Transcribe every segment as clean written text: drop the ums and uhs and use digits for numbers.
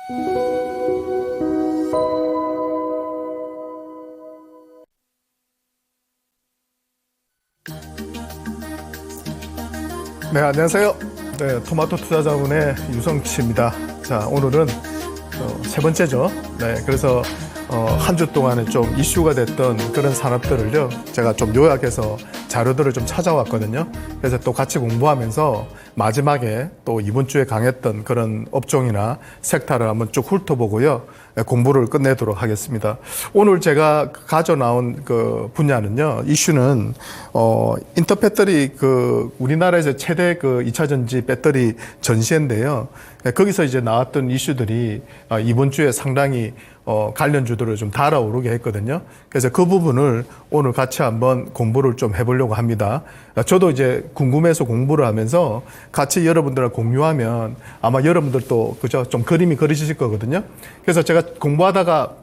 네, 안녕하세요. 네, 토마토 투자자분의 유성치입니다. 자, 오늘은 세 번째죠. 네, 그래서 한 주 동안에 좀 이슈가 됐던 그런 산업들을요, 제가 좀 요약해서 자료들을 좀 찾아왔거든요. 그래서 또 같이 공부하면서 마지막에 또 이번 주에 강했던 그런 업종이나 섹터를 한번 쭉 훑어보고요, 공부를 끝내도록 하겠습니다. 오늘 제가 가져나온 그 분야는요, 이슈는 인터배터리 우리나라에서 최대 2차 전지 배터리 전시회인데요. 거기서 이제 나왔던 이슈들이 이번 주에 상당히 관련주들을 좀 달아오르게 했거든요. 그래서 그 부분을 오늘 같이 한번 공부를 좀 해보려고 합니다. 저도 이제 궁금해서 공부를 하면서 같이 여러분들과 공유하면 아마 여러분들도 그죠? 좀 그림이 그려지실 거거든요. 그래서 제가 공부하다가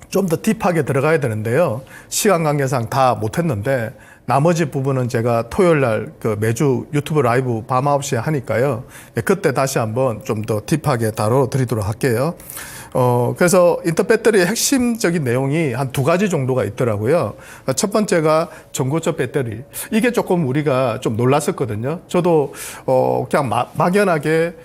좀 더 딥하게 들어가야 되는데요. 시간 관계상 다 못했는데 나머지 부분은 제가 토요일 날 매주 유튜브 라이브 밤 9시에 하니까요. 그때 다시 한번 좀 더 딥하게 다뤄드리도록 할게요. 그래서 인터배터리의 핵심적인 내용이 한 두 가지 정도가 있더라고요. 첫 번째가 전고체 배터리. 이게 조금 우리가 좀 놀랐었거든요. 저도 그냥 막연하게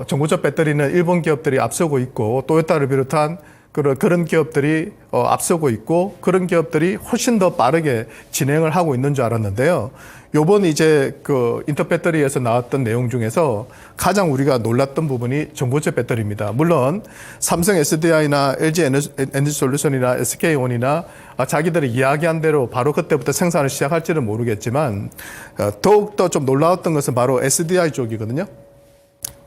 전고체 배터리는 일본 기업들이 앞서고 있고 토요타를 비롯한 그런 기업들이 앞서고 있고 그런 기업들이 훨씬 더 빠르게 진행을 하고 있는 줄 알았는데요. 요번 이제 인터배터리에서 나왔던 내용 중에서 가장 우리가 놀랐던 부분이 전고체 배터리입니다. 물론 삼성 SDI나 LG 에너지솔루션이나 SK온이나 자기들이 이야기한 대로 바로 그때부터 생산을 시작할지는 모르겠지만 더욱더 좀 놀라웠던 것은 바로 SDI 쪽이거든요.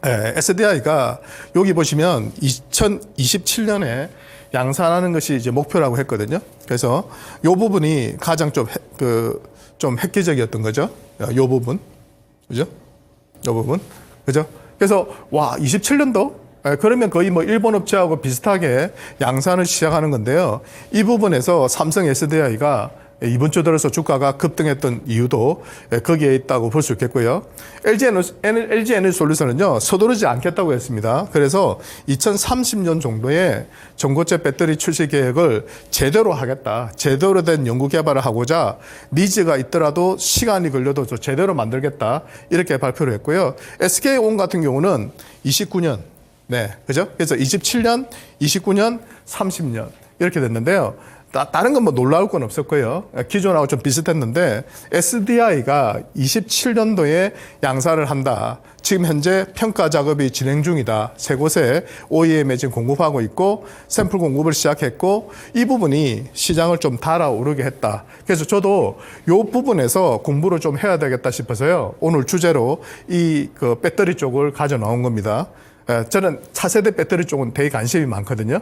네, SDI가 여기 보시면 2027년에 양산하는 것이 이제 목표라고 했거든요. 그래서 이 부분이 가장 좀 획기적이었던 거죠. 이 부분. 그죠? 이 부분. 그죠? 그래서, 27년도? 그러면 거의 뭐 일본 업체하고 비슷하게 양산을 시작하는 건데요. 이 부분에서 삼성 SDI가 이번 주 들어서 주가가 급등했던 이유도 거기에 있다고 볼 수 있겠고요. LG 에너지솔루션은요, 서두르지 않겠다고 했습니다. 그래서 2030년 정도에 전고체 배터리 출시 계획을 제대로 하겠다. 제대로 된 연구 개발을 하고자 니즈가 있더라도 시간이 걸려도 제대로 만들겠다. 이렇게 발표를 했고요. SK온 같은 경우는 29년. 네. 그죠? 그래서 27년, 29년, 30년. 이렇게 됐는데요. 다른 건 뭐 놀라울 건 없었고요. 기존하고 좀 비슷했는데 SDI가 27년도에 양산을 한다. 지금 현재 평가 작업이 진행 중이다. 세 곳에 OEM에 지금 공급하고 있고 샘플 공급을 시작했고 이 부분이 시장을 좀 달아오르게 했다. 그래서 저도 이 부분에서 공부를 좀 해야 되겠다 싶어서요. 오늘 주제로 이 배터리 쪽을 가져 나온 겁니다. 저는 차세대 배터리 쪽은 되게 관심이 많거든요.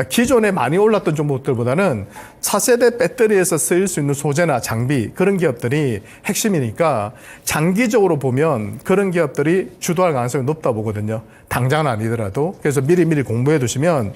기존에 많이 올랐던 종목들보다는 차세대 배터리에서 쓰일 수 있는 소재나 장비 그런 기업들이 핵심이니까 장기적으로 보면 그런 기업들이 주도할 가능성이 높다 보거든요. 당장은 아니더라도. 그래서 미리 공부해 두시면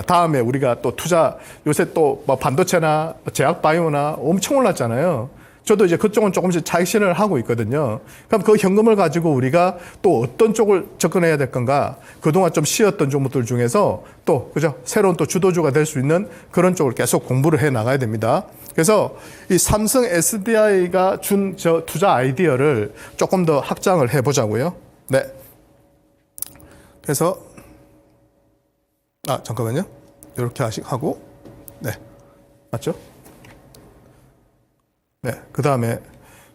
다음에 우리가 또 투자 요새 또 뭐 반도체나 제약 바이오나 엄청 올랐잖아요. 저도 이제 그쪽은 조금씩 차익 실현을 하고 있거든요. 그럼 그 현금을 가지고 우리가 또 어떤 쪽을 접근해야 될 건가? 그동안 좀 쉬었던 종목들 중에서 또, 그죠? 새로운 또 주도주가 될 수 있는 그런 쪽을 계속 공부를 해 나가야 됩니다. 그래서 이 삼성 SDI가 준 저 투자 아이디어를 조금 더 확장을 해 보자고요. 네. 그래서, 잠깐만요. 이렇게 하고, 네. 맞죠? 네, 그 다음에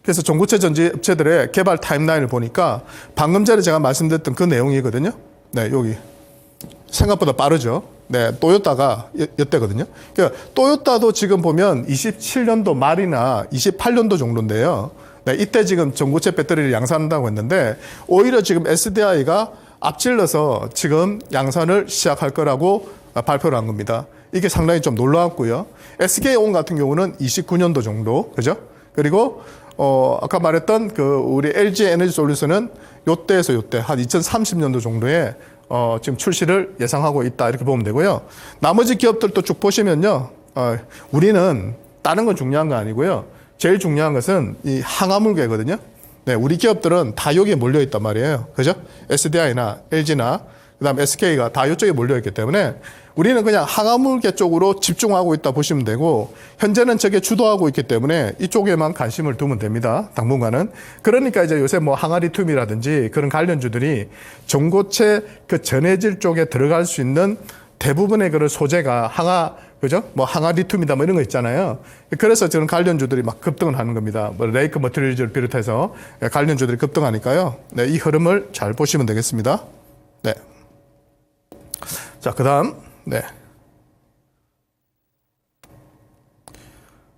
그래서 전고체 전지 업체들의 개발 타임라인을 보니까 방금 전에 제가 말씀드렸던 그 내용이거든요. 네, 여기 생각보다 빠르죠. 네, 토요타가 이때거든요. 그러니까 토요타도 지금 보면 27년도 말이나 28년도 정도인데요. 네, 이때 지금 전고체 배터리를 양산한다고 했는데 오히려 지금 SDI가 앞질러서 지금 양산을 시작할 거라고 발표를 한 겁니다. 이게 상당히 좀 놀라웠고요. SK온 같은 경우는 29년도 정도, 그죠? 그리고 아까 말했던 우리 LG 에너지솔루션은 요때에서 요때 한 2030년도 정도에 지금 출시를 예상하고 있다 이렇게 보면 되고요. 나머지 기업들도 쭉 보시면요, 우리는 다른 건 중요한 거 아니고요. 제일 중요한 것은 이 항화물계거든요. 네, 우리 기업들은 다 여기에 몰려 있단 말이에요, 그죠? SDI나 LG나 그다음 SK가 다 이쪽에 몰려있기 때문에 우리는 그냥 항아물계 쪽으로 집중하고 있다 보시면 되고 현재는 저게 주도하고 있기 때문에 이쪽에만 관심을 두면 됩니다. 당분간은. 그러니까 이제 요새 뭐 항아리튬이라든지 그런 관련주들이 전고체 그 전해질 쪽에 들어갈 수 있는 대부분의 그런 소재가 그죠? 뭐 항아리튬이다 뭐 이런 거 있잖아요. 그래서 저는 관련주들이 막 급등을 하는 겁니다. 뭐 레이크 머티리얼즈를 비롯해서 관련주들이 급등하니까요. 네, 이 흐름을 잘 보시면 되겠습니다. 네. 자, 그다음 네.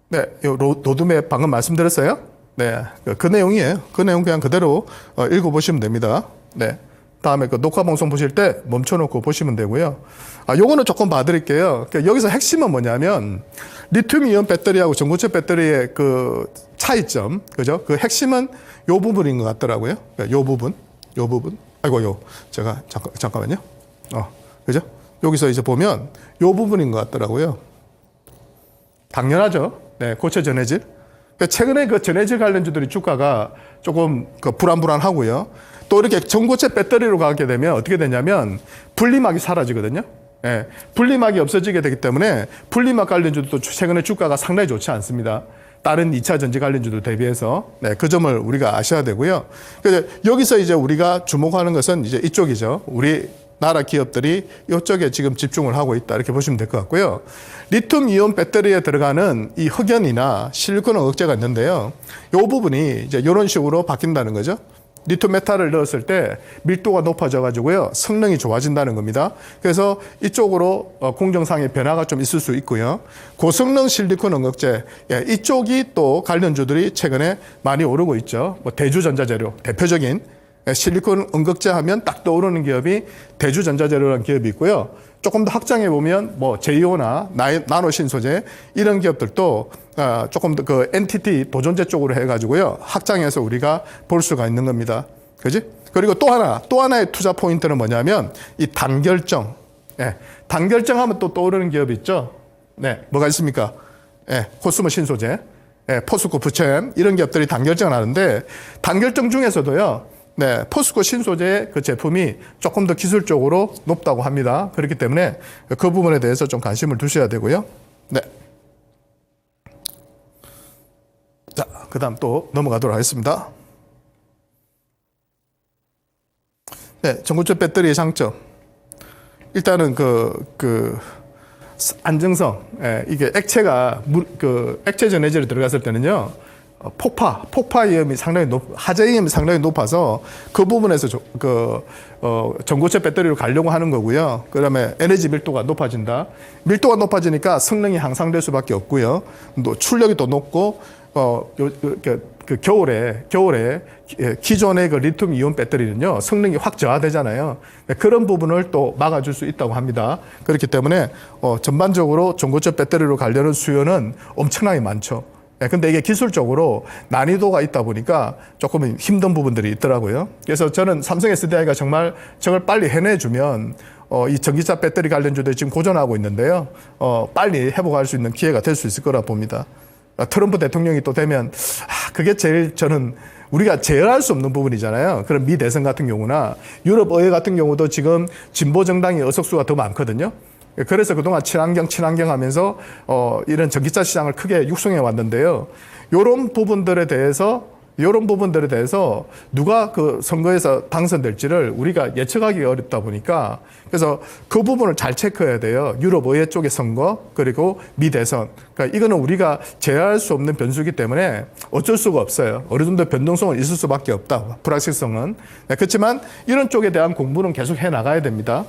네, 로드맵 방금 말씀드렸어요. 네, 그 내용이에요. 그 내용 그냥 그대로 읽어보시면 됩니다. 네. 다음에 그 녹화 방송 보실 때 멈춰놓고 보시면 되고요. 요거는 조금 봐드릴게요. 그러니까 여기서 핵심은 뭐냐면 리튬 이온 배터리하고 전고체 배터리의 그 차이점, 그죠? 그 핵심은 요 부분인 것 같더라고요. 그러니까 요 부분. 아이고, 제가 잠깐만요. 그죠? 여기서 이제 보면 요 부분인 것 같더라고요. 당연하죠. 네, 고체 전해질. 그러니까 최근에 그 전해질 관련주들이 주가가 조금 그 불안하고요. 또 이렇게 전고체 배터리로 가게 되면 어떻게 되냐면 분리막이 사라지거든요. 예, 분리막이 없어지게 되기 때문에 분리막 관련주도 최근에 주가가 상당히 좋지 않습니다. 다른 2차 전지 관련주들 대비해서. 네, 그 점을 우리가 아셔야 되고요. 그래서 여기서 이제 우리가 주목하는 것은 이제 이쪽이죠. 우리 나라 기업들이 이쪽에 지금 집중을 하고 있다. 이렇게 보시면 될 것 같고요. 리튬 이온 배터리에 들어가는 이 흑연이나 실리콘 억제가 있는데요. 이 부분이 이제 이런 식으로 바뀐다는 거죠. 리튬 메탈을 넣었을 때 밀도가 높아져 가지고요. 성능이 좋아진다는 겁니다. 그래서 이쪽으로 공정상의 변화가 좀 있을 수 있고요. 고성능 실리콘 응급제, 이쪽이 또 관련주들이 최근에 많이 오르고 있죠. 뭐 대주전자재료, 대표적인 실리콘 응급제 하면 딱 떠오르는 기업이 대주전자재료라는 기업이 있고요. 조금 더 확장해 보면 뭐 제이오나 나노신소재 이런 기업들도 조금 더 그 NTT 도전제 쪽으로 해가지고요. 확장해서 우리가 볼 수가 있는 겁니다. 그지? 그리고 또 하나의 투자 포인트는 뭐냐면 이 단결정. 예, 단결정 하면 또 떠오르는 기업이 있죠. 네, 뭐가 있습니까? 예, 코스모 신소재, 포스코 부첸 이런 기업들이 단결정을 하는데 단결정 중에서도요. 네, 포스코 신소재의 그 제품이 조금 더 기술적으로 높다고 합니다. 그렇기 때문에 그 부분에 대해서 좀 관심을 두셔야 되고요. 네. 자, 그 다음 또 넘어가도록 하겠습니다. 네, 전고체 배터리의 장점. 일단은 안정성. 이게 액체가 액체 전해질에 들어갔을 때는요. 폭파 위험이 상당히 하재 위험이 상당히 높아서 그 부분에서 전고체 배터리로 가려고 하는 거고요. 그다음에 에너지 밀도가 높아진다. 밀도가 높아지니까 성능이 향상될 수밖에 없고요. 또 출력이 더 높고 그 겨울에 기존의 그 리튬 이온 배터리는요 성능이 확 저하되잖아요. 그런 부분을 또 막아줄 수 있다고 합니다. 그렇기 때문에 전반적으로 전고체 배터리로 가려는 수요는 엄청나게 많죠. 근데 이게 기술적으로 난이도가 있다 보니까 조금 힘든 부분들이 있더라고요. 그래서 저는 삼성 SDI가 정말 저걸 빨리 해내주면 이 전기차 배터리 관련주들이 지금 고전하고 있는데요. 빨리 회복할 수 있는 기회가 될 수 있을 거라 봅니다. 트럼프 대통령이 또 되면 그게 제일 저는 우리가 제어할 수 없는 부분이잖아요. 그런 미 대선 같은 경우나 유럽 의회 같은 경우도 지금 진보 정당의 의석수가 더 많거든요. 그래서 그동안 친환경 하면서 이런 전기차 시장을 크게 육성해 왔는데요. 이런 부분들에 대해서 누가 그 선거에서 당선될지를 우리가 예측하기 어렵다 보니까 그래서 그 부분을 잘 체크해야 돼요. 유럽 의회 쪽의 선거 그리고 미 대선. 그러니까 이거는 우리가 제어할 수 없는 변수이기 때문에 어쩔 수가 없어요. 어느 정도 변동성은 있을 수밖에 없다. 불확실성은. 그렇지만 이런 쪽에 대한 공부는 계속 해 나가야 됩니다.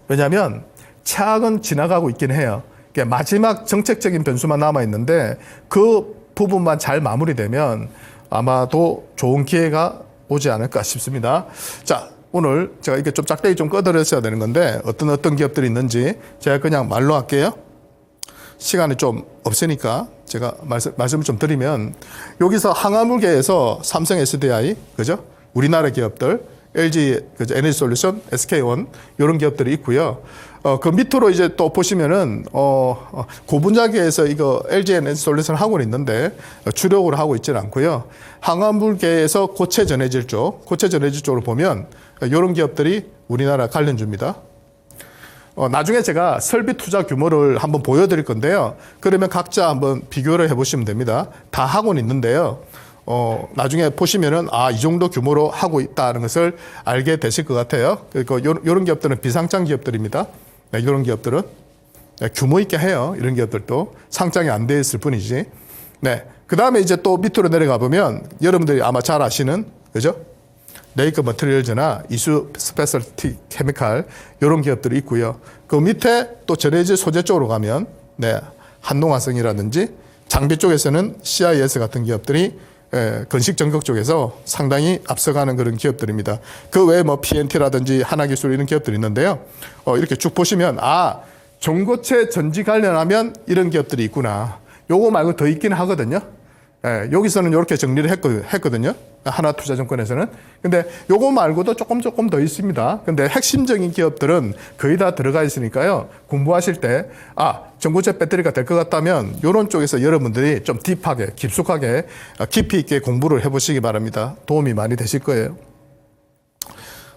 왜냐하면 차악은 지나가고 있긴 해요. 마지막 정책적인 변수만 남아있는데 그 부분만 잘 마무리되면 아마도 좋은 기회가 오지 않을까 싶습니다. 자, 오늘 제가 이게 좀 짝대기 좀 꺼드렸어야 되는 건데 어떤 기업들이 있는지 제가 그냥 말로 할게요. 시간이 좀 없으니까 제가 말씀을 좀 드리면 여기서 항아물계에서 삼성 SDI, 그죠? 우리나라 기업들 LG 에너지솔루션, SK온 이런 기업들이 있고요. 그 밑으로 이제 또 보시면은 고분자계에서 이거 LG 에너지솔루션 하고 있는데 주력으로 하고 있지는 않고요. 항아물계에서 고체 전해질 쪽으로 보면 이런 기업들이 우리나라 관련주입니다. 나중에 제가 설비 투자 규모를 한번 보여드릴 건데요. 그러면 각자 한번 비교를 해보시면 됩니다. 다 하고는 있는데요. 나중에 보시면은, 이 정도 규모로 하고 있다는 것을 알게 되실 것 같아요. 그리고 이런 기업들은 비상장 기업들입니다. 네, 이런 기업들은. 네, 규모 있게 해요. 이런 기업들도. 상장이 안 돼 있을 뿐이지. 네. 그 다음에 이제 또 밑으로 내려가 보면 여러분들이 아마 잘 아시는, 그죠? 레이크 머티리얼즈나 이수 스페셜티 케미칼 이런 기업들이 있고요. 그 밑에 또 전해질 소재 쪽으로 가면 네, 한농화성이라든지 장비 쪽에서는 CIS 같은 기업들이 건식 전극 쪽에서 상당히 앞서가는 그런 기업들입니다. 그 외에 뭐 PNT라든지 하나기술 이런 기업들이 있는데요. 이렇게 쭉 보시면 전고체 전지 관련하면 이런 기업들이 있구나. 요거 말고 더 있긴 하거든요. 여기서는 이렇게 정리를 했거든요. 하나투자증권에서는. 근데 요거 말고도 조금 더 있습니다. 근데 핵심적인 기업들은 거의 다 들어가 있으니까요. 공부하실 때, 전고체 배터리가 될 것 같다면 요런 쪽에서 여러분들이 좀 딥하게, 깊숙하게, 깊이 있게 공부를 해보시기 바랍니다. 도움이 많이 되실 거예요.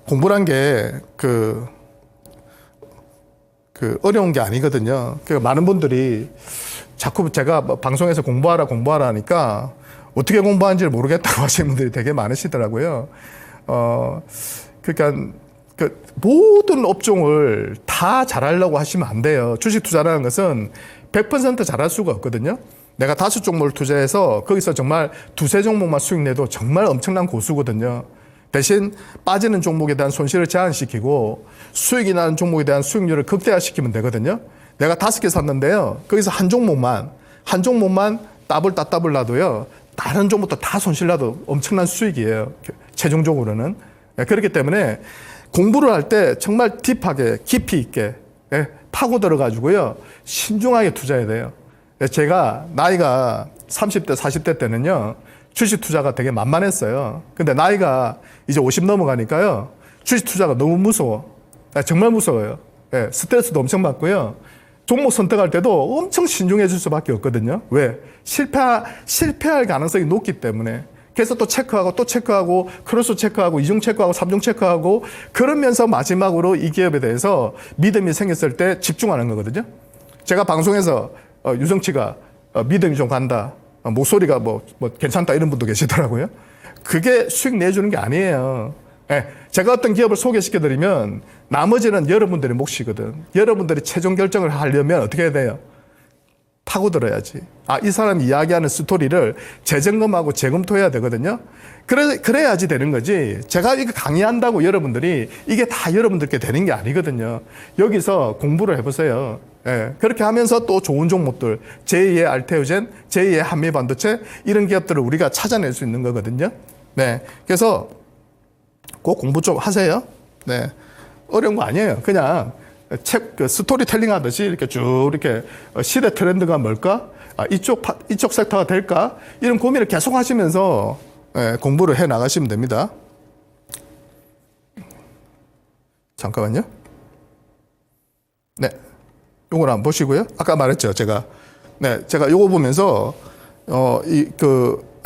공부란 게 어려운 게 아니거든요. 많은 분들이 자꾸 제가 방송에서 공부하라 하니까 어떻게 공부하는지를 모르겠다고 하시는 분들이 되게 많으시더라고요. 그러니까 모든 업종을 다 잘하려고 하시면 안 돼요. 주식 투자라는 것은 100% 잘할 수가 없거든요. 내가 5종목을 투자해서 거기서 정말 2-3종목만 수익 내도 정말 엄청난 고수거든요. 대신 빠지는 종목에 대한 손실을 제한시키고 수익이 나는 종목에 대한 수익률을 극대화시키면 되거든요. 내가 5개 샀는데요. 거기서 한 종목만 따블 놔도요. 다른 종목도 다 손실 나도 엄청난 수익이에요. 최종적으로는. 그렇기 때문에 공부를 할 때 정말 딥하게 깊이 있게 파고 들어가지고요. 신중하게 투자해야 돼요. 제가 나이가 30대, 40대 때는요. 주식 투자가 되게 만만했어요. 근데 나이가 이제 50 넘어가니까요. 주식 투자가 너무 무서워. 정말 무서워요. 스트레스도 엄청 받고요. 종목 선택할 때도 엄청 신중해질 수밖에 없거든요. 왜? 실패할 가능성이 높기 때문에. 그래서 또 체크하고, 크로스 체크하고, 이중 체크하고, 삼중 체크하고, 그러면서 마지막으로 이 기업에 대해서 믿음이 생겼을 때 집중하는 거거든요. 제가 방송에서 유성치가 믿음이 좀 간다. 목소리가 뭐 괜찮다 이런 분도 계시더라고요. 그게 수익 내주는 게 아니에요. 제가 어떤 기업을 소개시켜드리면 나머지는 여러분들의 몫이거든. 여러분들이 최종 결정을 하려면 어떻게 해야 돼요? 파고들어야지. 이 사람이 이야기하는 스토리를 재점검하고 재검토해야 되거든요. 그래야지 되는 거지. 제가 이거 강의한다고 여러분들이 이게 다 여러분들께 되는 게 아니거든요. 여기서 공부를 해보세요. 그렇게 하면서 또 좋은 종목들, 제2의 알테오젠, 제2의 한미반도체 이런 기업들을 우리가 찾아낼 수 있는 거거든요. 네, 그래서 꼭 공부 좀 하세요. 네, 어려운 거 아니에요. 그냥 스토리텔링 하듯이 이렇게 쭉 이렇게 시대 트렌드가 뭘까? 이쪽 섹터가 될까? 이런 고민을 계속 하시면서 공부를 해 나가시면 됩니다. 잠깐만요. 네. 요걸 한번 보시고요. 아까 말했죠, 제가. 네, 제가 요거 보면서,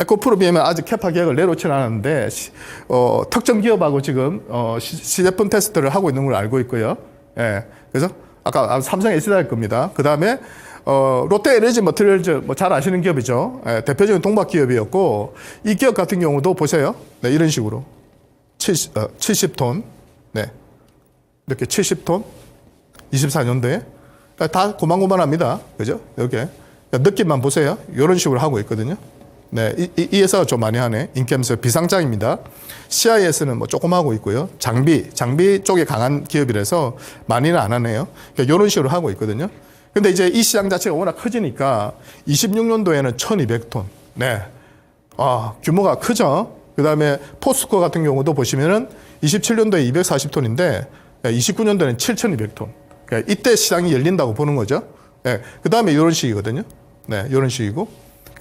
에코프로비엠은 아직 캐파 계획을 내놓지는 않았는데, 특정 기업하고 지금, 시제품 테스트를 하고 있는 걸 알고 있고요. 그래서, 아까 삼성 SDI일 겁니다. 그 다음에, 롯데 에너지 머티리얼즈, 잘 아시는 기업이죠. 대표적인 동박 기업이었고, 이 기업 같은 경우도 보세요. 네, 이런 식으로. 70톤. 네. 이렇게 70톤. 24년도에. 다 고만고만합니다. 그죠? 이렇게. 느낌만 보세요. 이런 식으로 하고 있거든요. 네. 이 회사가 좀 많이 하네. 인캠스 비상장입니다. CIS는 조금 하고 있고요. 장비 쪽에 강한 기업이라서 많이는 안 하네요. 이런 식으로 하고 있거든요. 근데 이제 이 시장 자체가 워낙 커지니까 26년도에는 1200톤. 네. 규모가 크죠? 그 다음에 포스코 같은 경우도 보시면은 27년도에 240톤인데 29년도에는 7200톤. 그러니까 이때 시장이 열린다고 보는 거죠. 그 다음에 이런 식이거든요. 네, 이런 식이고.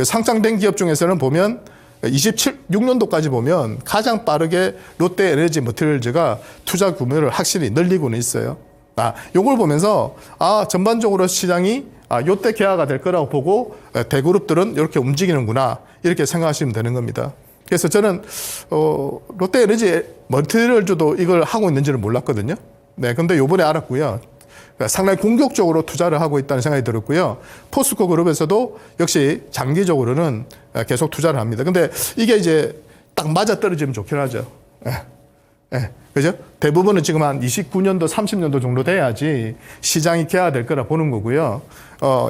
상장된 기업 중에서는 보면 26년도까지 보면 가장 빠르게 롯데 에너지 머티리얼즈가 투자 규모를 확실히 늘리고는 있어요. 요걸 보면서 전반적으로 시장이 요때 개화가 될 거라고 보고 대그룹들은 이렇게 움직이는구나 이렇게 생각하시면 되는 겁니다. 그래서 저는 롯데에너지 머티리얼즈도 이걸 하고 있는지를 몰랐거든요. 네, 근데 요번에 알았고요. 상당히 공격적으로 투자를 하고 있다는 생각이 들었고요. 포스코 그룹에서도 역시 장기적으로는 계속 투자를 합니다. 근데 이게 이제 딱 맞아 떨어지면 좋긴 하죠. 그죠? 대부분은 지금 한 29년도, 30년도 정도 돼야지 시장이 개화될 거라 보는 거고요.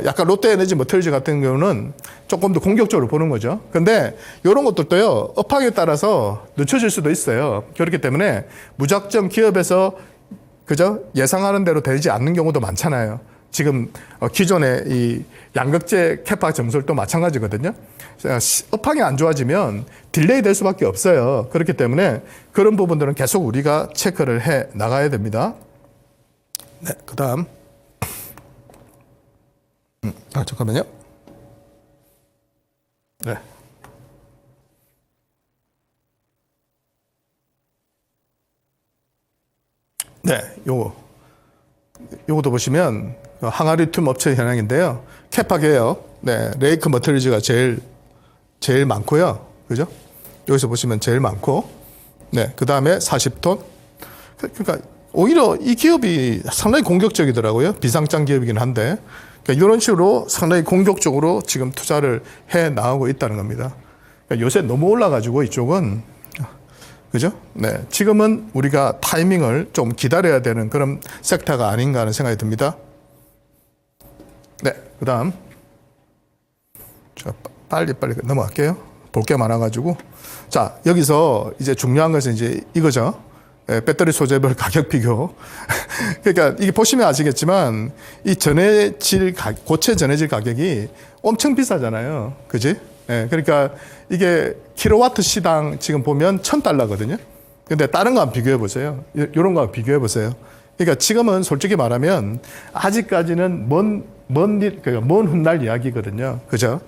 약간 롯데에너지 머티리얼즈 같은 경우는 조금 더 공격적으로 보는 거죠. 근데 이런 것들도요, 업황에 따라서 늦춰질 수도 있어요. 그렇기 때문에 무작정 기업에서 그죠? 예상하는 대로 되지 않는 경우도 많잖아요. 지금 기존의 이 양극재 캐파 점술도 마찬가지거든요. 업황이 안 좋아지면 딜레이 될 수밖에 없어요. 그렇기 때문에 그런 부분들은 계속 우리가 체크를 해 나가야 됩니다. 네, 그 다음. 잠깐만요. 네. 네, 요것도 보시면 항아리튬 업체 현황인데요. 캐파 계열, 네, 레이크 머티리얼즈가 제일 많고요. 그죠? 여기서 보시면 제일 많고, 네, 그 다음에 40톤. 그러니까 오히려 이 기업이 상당히 공격적이더라고요. 비상장 기업이긴 한데, 그러니까 이런 식으로 상당히 공격적으로 지금 투자를 해 나가고 있다는 겁니다. 그러니까 요새 너무 올라가지고 이쪽은 그죠? 네. 지금은 우리가 타이밍을 좀 기다려야 되는 그런 섹터가 아닌가 하는 생각이 듭니다. 네. 그 다음. 자, 빨리 넘어갈게요. 볼 게 많아가지고. 자, 여기서 이제 중요한 것은 이제 이거죠. 배터리 소재별 가격 비교. 그러니까 이게 보시면 아시겠지만 이 고체 전해질 가격이 엄청 비싸잖아요. 그지? 예, 그러니까 이게 킬로와트 시당 지금 보면 $1,000거든요. 근데 다른 거 한번 비교해 보세요. 이런 거 한번 비교해 보세요. 그러니까 지금은 솔직히 말하면 아직까지는 먼 훗날 이야기거든요. 그죠?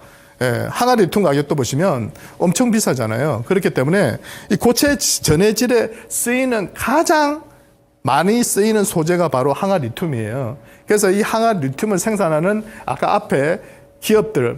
예, 항아리튬 가격도 보시면 엄청 비싸잖아요. 그렇기 때문에 이 고체 전해질에 가장 많이 쓰이는 소재가 바로 항아리튬이에요. 그래서 이 항아리튬을 생산하는 아까 앞에 기업들,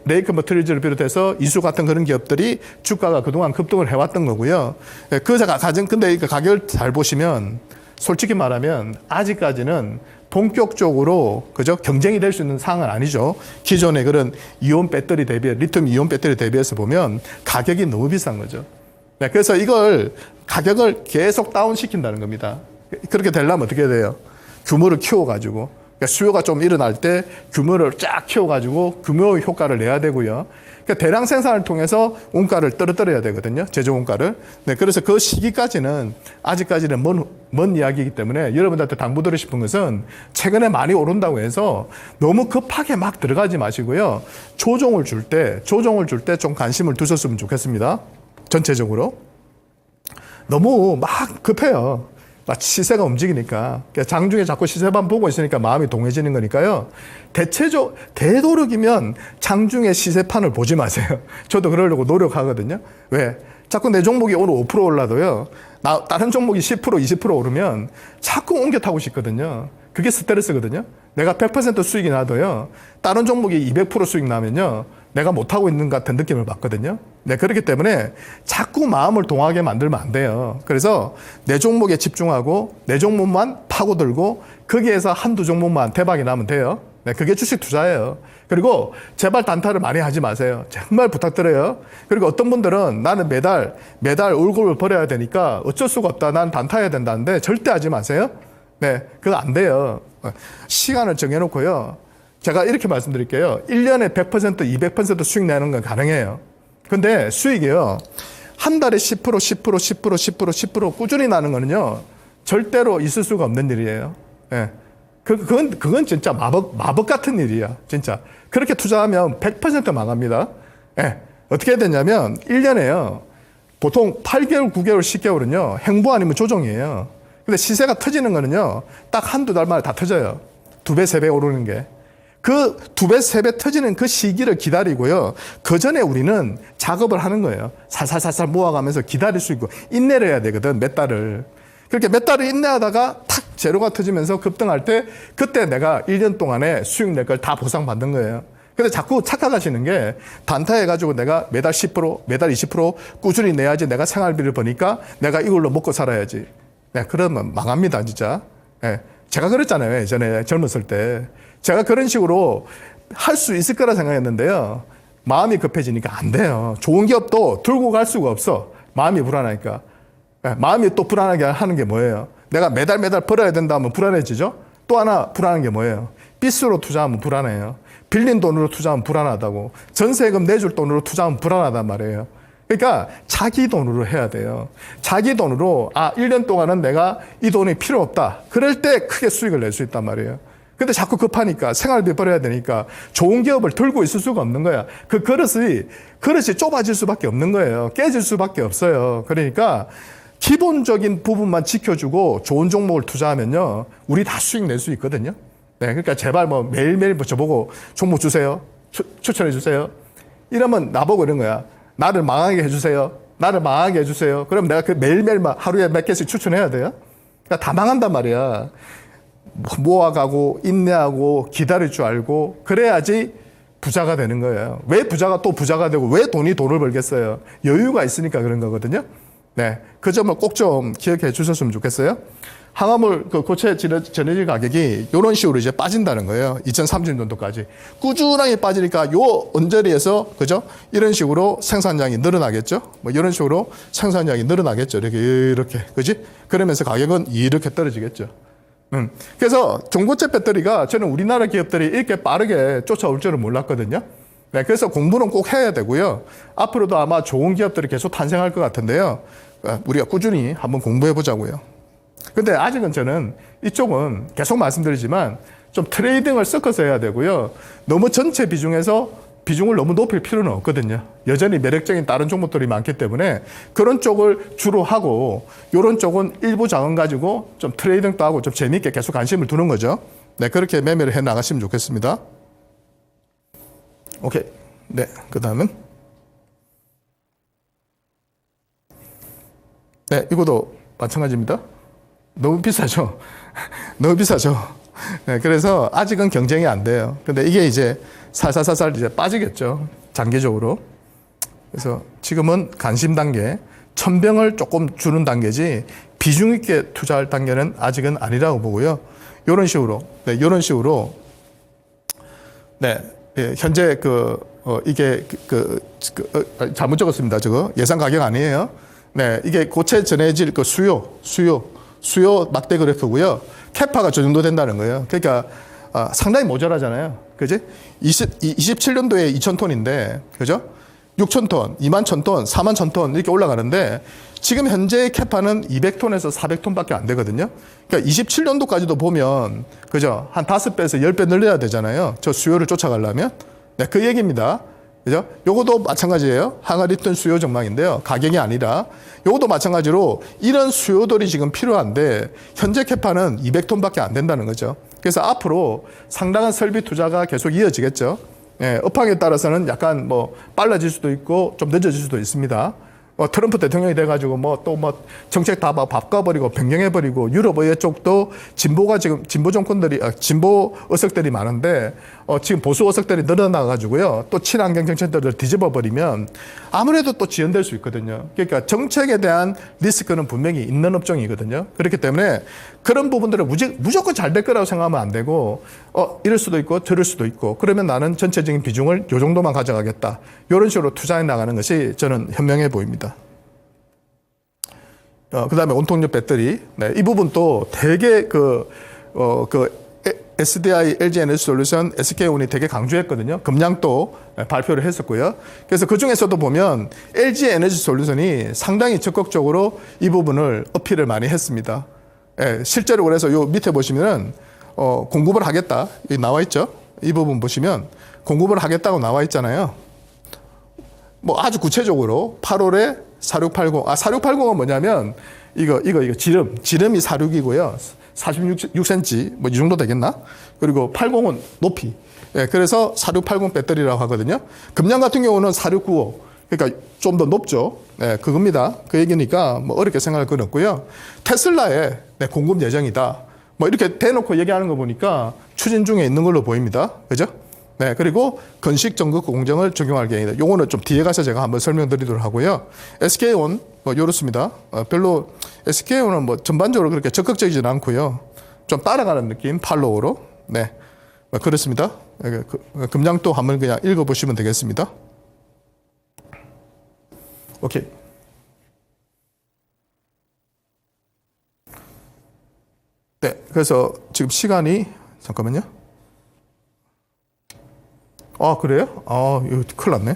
레이크 머티리얼즈를 비롯해서 이수 같은 그런 기업들이 주가가 그동안 급등을 해왔던 거고요. 근데 이 가격을 잘 보시면 솔직히 말하면 아직까지는 본격적으로 그죠? 경쟁이 될 수 있는 상황은 아니죠. 기존의 그런 이온 배터리 리튬 이온 배터리 대비해서 보면 가격이 너무 비싼 거죠. 네, 그래서 이걸 가격을 계속 다운시킨다는 겁니다. 그렇게 되려면 어떻게 돼요? 규모를 키워가지고. 그러니까 수요가 좀 일어날 때 규모를 쫙 키워가지고 규모 효과를 내야 되고요. 그러니까 대량 생산을 통해서 원가를 떨어뜨려야 되거든요. 제조 원가를. 네, 그래서 그 시기까지는 아직까지는 먼 이야기이기 때문에 여러분들한테 당부드리고 싶은 것은 최근에 많이 오른다고 해서 너무 급하게 막 들어가지 마시고요. 조정을 줄 때 좀 관심을 두셨으면 좋겠습니다. 전체적으로. 너무 막 급해요. 시세가 움직이니까. 장중에 자꾸 시세만 보고 있으니까 마음이 동해지는 거니까요. 되도록이면 장중에 시세판을 보지 마세요. 저도 그러려고 노력하거든요. 왜? 자꾸 내 종목이 오늘 5% 올라도요. 다른 종목이 10%, 20% 오르면 자꾸 옮겨 타고 싶거든요. 그게 스트레스거든요. 내가 100% 수익이 나도요. 다른 종목이 200% 수익 나면요. 내가 못하고 있는 것 같은 느낌을 받거든요. 네, 그렇기 때문에 자꾸 마음을 동하게 만들면 안 돼요. 그래서 내 종목에 집중하고 내 종목만 파고들고 거기에서 한두 종목만 대박이 나면 돼요. 네, 그게 주식 투자예요. 그리고 제발 단타를 많이 하지 마세요. 정말 부탁드려요. 그리고 어떤 분들은 나는 매달 월급을 벌어야 되니까 어쩔 수가 없다. 난 단타해야 된다는데 절대 하지 마세요. 네, 그거 안 돼요. 시간을 정해놓고요. 제가 이렇게 말씀드릴게요. 1년에 100%, 200% 수익 내는 건 가능해요. 근데 수익이요. 한 달에 10% 꾸준히 나는 거는요. 절대로 있을 수가 없는 일이에요. 예. 그건 진짜 마법 같은 일이야. 진짜. 그렇게 투자하면 100% 망합니다. 예. 어떻게 해야 되냐면 1년에요. 보통 8개월, 9개월, 10개월은요. 행보 아니면 조정이에요. 근데 시세가 터지는 거는요. 딱 한두 달 만에 다 터져요. 2배, 3배 오르는 게. 그 2배, 3배 터지는 그 시기를 기다리고요. 그 전에 우리는 작업을 하는 거예요. 살살살살 모아가면서 기다릴 수 있고 인내를 해야 되거든. 몇 달을. 그렇게 몇 달을 인내하다가 탁 제로가 터지면서 급등할 때 그때 내가 1년 동안에 수익 낼 걸 다 보상받는 거예요. 근데 자꾸 착각하시는 게 단타해가지고 내가 매달 10%, 매달 20% 꾸준히 내야지 내가 생활비를 버니까 내가 이걸로 먹고 살아야지. 네, 그러면 망합니다, 진짜. 네, 제가 그랬잖아요, 예전에 젊었을 때. 제가 그런 식으로 할 수 있을 거라 생각했는데요. 마음이 급해지니까 안 돼요. 좋은 기업도 들고 갈 수가 없어. 마음이 불안하니까. 네, 마음이 또 불안하게 하는 게 뭐예요? 내가 매달 벌어야 된다 하면 불안해지죠? 또 하나 불안한 게 뭐예요? 빚으로 투자하면 불안해요. 빌린 돈으로 투자하면 불안하다고. 전세금 내줄 돈으로 투자하면 불안하단 말이에요. 그러니까 자기 돈으로 해야 돼요. 자기 돈으로 1년 동안은 내가 이 돈이 필요 없다. 그럴 때 크게 수익을 낼 수 있단 말이에요. 근데 자꾸 급하니까 생활비 벌어야 되니까 좋은 기업을 들고 있을 수가 없는 거야. 그 그릇이 좁아질 수밖에 없는 거예요. 깨질 수밖에 없어요. 그러니까 기본적인 부분만 지켜주고 좋은 종목을 투자하면요, 우리 다 수익 낼 수 있거든요. 네, 그러니까 제발 뭐 매일매일 저보고 종목 주세요. 추천해 주세요. 이러면 나보고 이런 거야. 나를 망하게 해주세요. 나를 망하게 해주세요. 그럼 내가 그 매일매일 하루에 몇 개씩 추천해야 돼요? 그러니까 다 망한단 말이야. 모아가고 인내하고 기다릴 줄 알고 그래야지 부자가 되는 거예요. 왜 부자가 또 부자가 되고 왜 돈을 벌겠어요? 여유가 있으니까 그런 거거든요. 네, 그 점을 꼭 좀 기억해 주셨으면 좋겠어요. 항아물 고체 전해질 가격이 이런 식으로 이제 빠진다는 거예요. 2030년도까지 꾸준하게 빠지니까 요 언저리에서 그죠? 이런 식으로 생산량이 늘어나겠죠. 뭐 이런 식으로 생산량이 늘어나겠죠. 이렇게 그지? 그러면서 가격은 이렇게 떨어지겠죠. 그래서 전고체 배터리가 저는 우리나라 기업들이 이렇게 빠르게 쫓아올 줄은 몰랐거든요. 네, 그래서 공부는 꼭 해야 되고요. 앞으로도 아마 좋은 기업들이 계속 탄생할 것 같은데요. 우리가 꾸준히 한번 공부해 보자고요. 근데 아직은 저는 이쪽은 계속 말씀드리지만 좀 트레이딩을 섞어서 해야 되고요. 너무 전체 비중을 너무 높일 필요는 없거든요. 여전히 매력적인 다른 종목들이 많기 때문에 그런 쪽을 주로 하고 이런 쪽은 일부 자원 가지고 좀 트레이딩도 하고 좀 재미있게 계속 관심을 두는 거죠. 네, 그렇게 매매를 해 나가시면 좋겠습니다. 오케이. 네, 그 다음은 네, 이것도 마찬가지입니다. 너무 비싸죠. 너무 비싸죠. 네, 그래서 아직은 경쟁이 안 돼요. 근데 이게 이제 살살살살 이제 빠지겠죠. 장기적으로. 그래서 지금은 관심 단계, 천병을 조금 주는 단계지 비중 있게 투자할 단계는 아직은 아니라고 보고요. 이런 식으로, 네, 이런 식으로, 네, 예, 현재 이게 잘못 적었습니다. 저거 예상 가격 아니에요. 네, 이게 고체 전해질 수요 막대 그래프고요. 캐파가 저 정도 된다는 거예요. 그러니까 상당히 모자라잖아요. 그지? 27년도에 2,000톤인데, 그죠? 6,000톤, 21,000톤, 41,000톤 이렇게 올라가는데 지금 현재 캐파는 200톤에서 400톤밖에 안 되거든요. 그러니까 27년도까지도 보면, 그죠? 한 5배에서 10배 늘려야 되잖아요. 저 수요를 쫓아가려면. 네, 그 얘기입니다. 그죠? 요것도 마찬가지예요. 항아리톤 수요 전망인데요. 가격이 아니라. 요것도 마찬가지로 이런 수요들이 지금 필요한데 현재 캐파는 200톤밖에 안 된다는 거죠. 그래서 앞으로 상당한 설비 투자가 계속 이어지겠죠. 예, 업황에 따라서는 약간 빨라질 수도 있고 좀 늦어질 수도 있습니다. 트럼프 대통령이 돼가지고 정책 다 바꿔버리고 변경해버리고 유럽 의회 쪽도 진보 정권들이 진보 의석들이 많은데 지금 보수 의석들이 늘어나가지고요 또 친환경 정책들을 뒤집어버리면 아무래도 또 지연될 수 있거든요. 그러니까 정책에 대한 리스크는 분명히 있는 업종이거든요. 그렇기 때문에 그런 부분들은 무조건 잘 될 거라고 생각하면 안 되고 이럴 수도 있고 저럴 수도 있고 그러면 나는 전체적인 비중을 요 정도만 가져가겠다. 이런 식으로 투자해 나가는 것이 저는 현명해 보입니다. 그 다음에 온통력 배터리. 네, 이 부분도 되게 SDI, LG 에너지 솔루션, SK온이 되게 강조했거든요. 금량도 발표를 했었고요. 그래서 그 중에서도 보면 LG 에너지 솔루션이 상당히 적극적으로 이 부분을 어필을 많이 했습니다. 예, 실제로 그래서 요 밑에 보시면은, 공급을 하겠다. 여기 나와 있죠? 이 부분 보시면 공급을 하겠다고 나와 있잖아요. 아주 구체적으로 8월에 4680, 4680은 뭐냐면, 이거 지름이 46이고요. 46cm, 이 정도 되겠나? 그리고 80은 높이. 예, 그래서 4680 배터리라고 하거든요. 금량 같은 경우는 4695. 그러니까 좀 더 높죠. 예, 그겁니다. 그 얘기니까 어렵게 생각할 건 없고요. 테슬라에 공급 예정이다. 이렇게 대놓고 얘기하는 거 보니까 추진 중에 있는 걸로 보입니다. 그죠? 네, 그리고 건식 전국 공정을 적용할 계획이다. 요거는 좀 뒤에 가서 제가 한번 설명드리도록 하고요. SK온 뭐 요렇습니다. 별로 SK온은 뭐 전반적으로 그렇게 적극적이지는 않고요. 좀 따라가는 느낌, 팔로우로. 네, 뭐 그렇습니다. 금량도 한번 그냥 읽어보시면 되겠습니다. 오케이. 네, 그래서 지금 시간이 잠깐만요. 아, 그래요? 아, 이거 큰일 났네.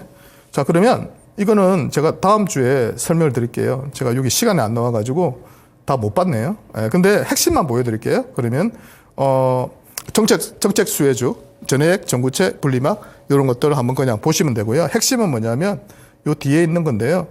자, 그러면 이거는 제가 다음 주에 설명을 드릴게요. 제가 여기 시간이 안 나와가지고 다 못 봤네요. 예, 근데 핵심만 보여드릴게요. 그러면, 정책 수혜주, 전액, 전구체, 분리막, 이런 것들을 한번 그냥 보시면 되고요. 핵심은 뭐냐면 요 뒤에 있는 건데요.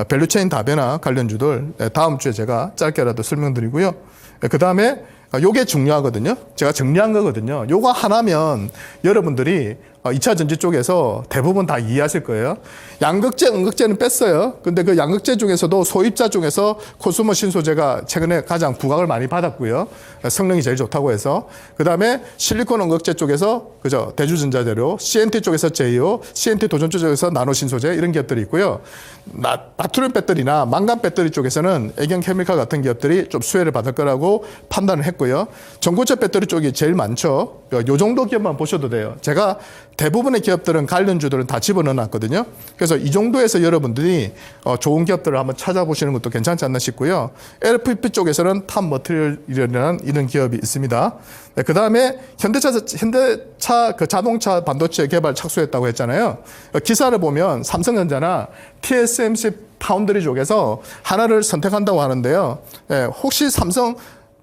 밸류체인 다변화 관련주들, 다음 주에 제가 짧게라도 설명드리고요. 그 다음에 요게 중요하거든요. 제가 정리한 거거든요. 요거 하나면 여러분들이 2차 전지 쪽에서 대부분 다 이해하실 거예요. 양극재, 음극재는 뺐어요. 근데 그 양극재 중에서도 소입자 중에서 코스모 신소재가 최근에 가장 부각을 많이 받았고요. 성능이 제일 좋다고 해서. 그 다음에 실리콘 음극재 쪽에서, 그죠? 대주전자재료, CNT 쪽에서 제이오, CNT 도전조 쪽에서 나노 신소재 이런 기업들이 있고요. 나트륨 배터리나 망간 배터리 쪽에서는 애경 케미칼 같은 기업들이 좀 수혜를 받을 거라고 판단을 했고요. 전고체 배터리 쪽이 제일 많죠. 요 정도 기업만 보셔도 돼요. 제가 대부분의 기업들은 관련주들은 다 집어넣어놨거든요. 그래서 이 정도에서 여러분들이 좋은 기업들을 한번 찾아보시는 것도 괜찮지 않나 싶고요. LFP 쪽에서는 탑 머티리얼이라는 이런 기업이 있습니다. 네, 그 다음에 현대차 그 자동차 반도체 개발 착수했다고 했잖아요. 기사를 보면 삼성전자나 TSMC 파운드리 쪽에서 하나를 선택한다고 하는데요. 네, 혹시 삼성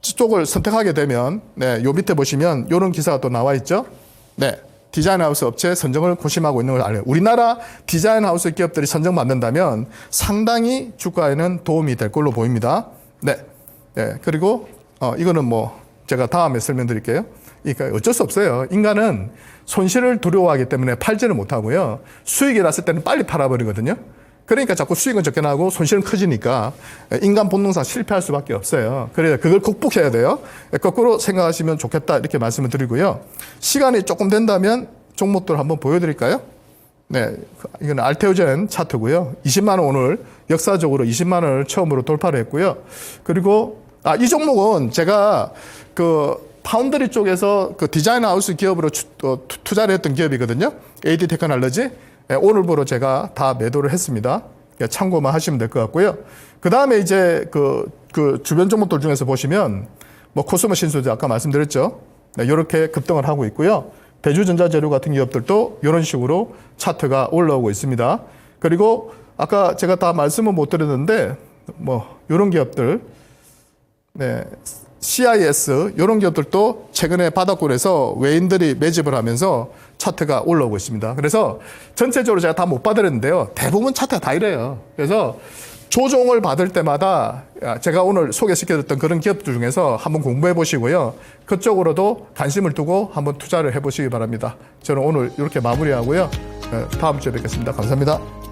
쪽을 선택하게 되면, 네, 요 밑에 보시면 이런 기사가 또 나와 있죠. 네. 디자인하우스 업체 선정을 고심하고 있는 걸 알아요. 우리나라 디자인하우스 기업들이 선정받는다면 상당히 주가에는 도움이 될 걸로 보입니다. 네. 네. 그리고, 이거는 뭐, 제가 다음에 설명드릴게요. 그러니까 어쩔 수 없어요. 인간은 손실을 두려워하기 때문에 팔지를 못하고요. 수익이 났을 때는 빨리 팔아버리거든요. 그러니까 자꾸 수익은 적게 나고 손실은 커지니까 인간 본능상 실패할 수밖에 없어요. 그래서 그걸 극복해야 돼요. 거꾸로 생각하시면 좋겠다 이렇게 말씀을 드리고요. 시간이 조금 된다면 종목들 한번 보여드릴까요? 네, 이건 알테오젠 차트고요. 20만 원 오늘 역사적으로 20만 원을 처음으로 돌파를 했고요. 그리고 이 종목은 제가 그 파운드리 쪽에서 그 디자인 하우스 기업으로 투자를 했던 기업이거든요. AD 테크놀로지. 오늘부로 제가 다 매도를 했습니다. 참고만 하시면 될 것 같고요. 그 다음에 이제 그 주변 종목들 중에서 보시면 뭐 코스모 신소재 아까 말씀드렸죠. 네, 이렇게 급등을 하고 있고요. 대주전자재료 같은 기업들도 이런 식으로 차트가 올라오고 있습니다. 그리고 아까 제가 다 말씀은 못 드렸는데 뭐 이런 기업들, 네. CIS 이런 기업들도 최근에 바닥권에서 외인들이 매집을 하면서 차트가 올라오고 있습니다. 그래서 전체적으로 제가 다 못 받았는데요. 대부분 차트가 다 이래요. 그래서 조종을 받을 때마다 제가 오늘 소개시켜드렸던 그런 기업들 중에서 한번 공부해 보시고요. 그쪽으로도 관심을 두고 한번 투자를 해 보시기 바랍니다. 저는 오늘 이렇게 마무리하고요. 다음 주에 뵙겠습니다. 감사합니다.